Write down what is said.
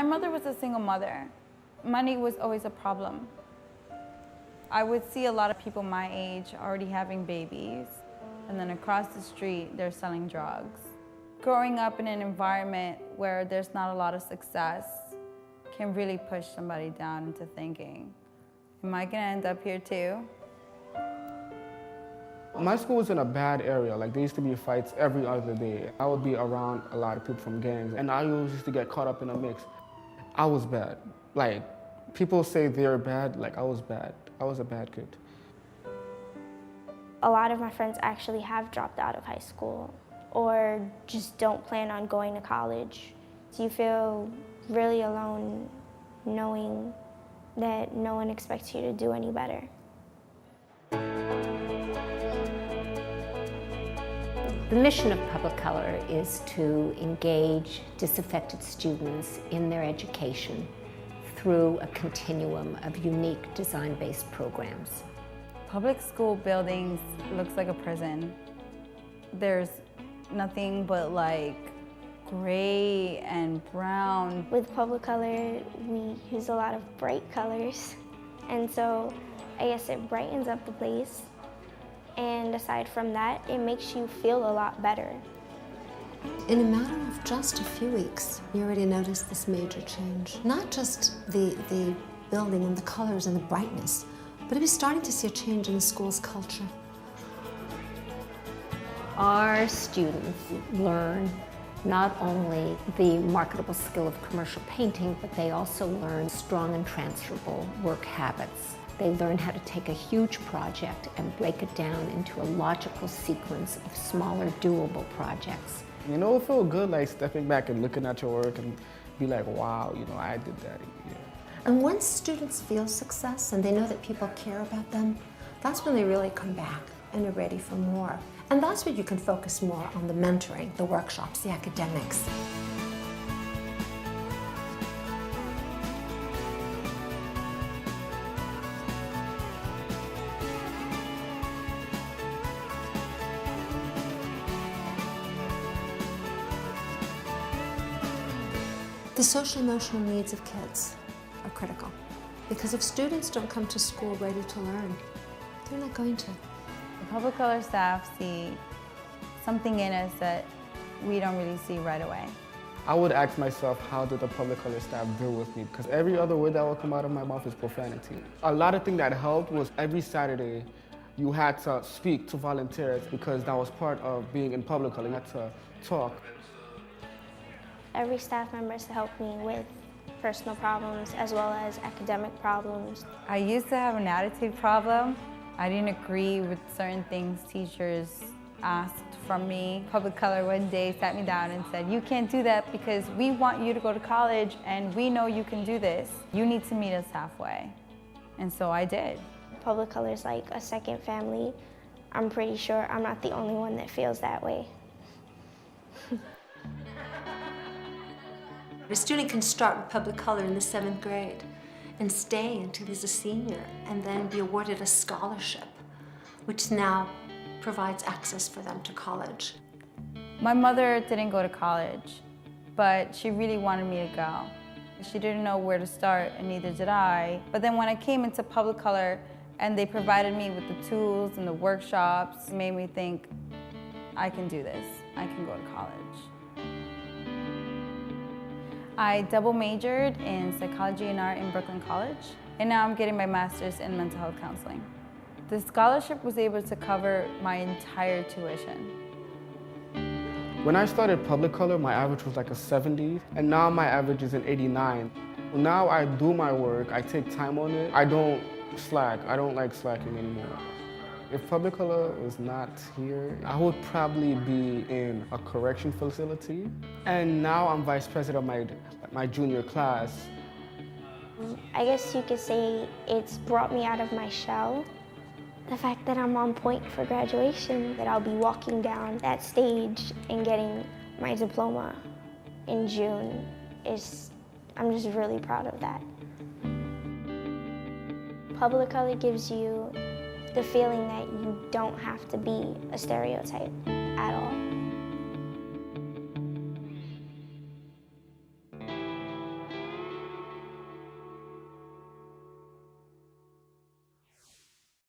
My mother was a single mother. Money was always a problem. I would see a lot of people my age already having babies, and then across the street, they're selling drugs. Growing up in an environment where there's not a lot of success can really push somebody down into thinking, am I gonna end up here too? My school was in a bad area. Like, there used to be fights every other day. I would be around a lot of people from gangs, and I always used to get caught up in a mix. I was bad. Like, people say they're bad, like I was bad. I was a bad kid. A lot of my friends actually have dropped out of high school or just don't plan on going to college. So you feel really alone knowing that no one expects you to do any better. The mission of Publicolor is to engage disaffected students in their education through a continuum of unique design-based programs. Public school buildings looks like a prison. There's nothing but like gray and brown. With Publicolor, we use a lot of bright colors, and so I guess it brightens up the place. And aside from that, it makes you feel a lot better. In a matter of just a few weeks, you already noticed this major change. Not just the building and the colors and the brightness, but it was starting to see a change in the school's culture. Our students learn not only the marketable skill of commercial painting, but they also learn strong and transferable work habits. They learn how to take a huge project and break it down into a logical sequence of smaller, doable projects. You know, it felt good, like stepping back and looking at your work and be like, wow, you know, I did that. Yeah. And once students feel success and they know that people care about them, that's when they really come back and are ready for more. And that's when you can focus more on the mentoring, the workshops, the academics. The social emotional needs of kids are critical, because if students don't come to school ready to learn, they're not going to. The Publicolor staff see something in us that we don't really see right away. I would ask myself, how did the Publicolor staff deal with me? Because every other word that would come out of my mouth is profanity. A lot of things that helped was every Saturday you had to speak to volunteers, because that was part of being in Publicolor. You had to talk. Every staff member has helped me with personal problems as well as academic problems. I used to have an attitude problem. I didn't agree with certain things teachers asked from me. Publicolor one day sat me down and said, you can't do that because we want you to go to college and we know you can do this. You need to meet us halfway. And so I did. Publicolor is like a second family. I'm pretty sure I'm not the only one that feels that way. A student can start with Publicolor in the 7th grade and stay until he's a senior and then be awarded a scholarship, which now provides access for them to college. My mother didn't go to college, but she really wanted me to go. She didn't know where to start, and neither did I. But then when I came into Publicolor and they provided me with the tools and the workshops, it made me think, I can do this. I can go to college. I double majored in psychology and art in Brooklyn College, and now I'm getting my master's in mental health counseling. The scholarship was able to cover my entire tuition. When I started Publicolor, my average was like a 70, and now my average is an 89. Now I do my work, I take time on it. I don't slack. I don't like slacking anymore. If Publicolor was not here, I would probably be in a correction facility. And now I'm vice president of my junior class. I guess you could say it's brought me out of my shell. The fact that I'm on point for graduation, that I'll be walking down that stage and getting my diploma in June I'm just really proud of that. Publicolor gives you the feeling that you don't have to be a stereotype at all.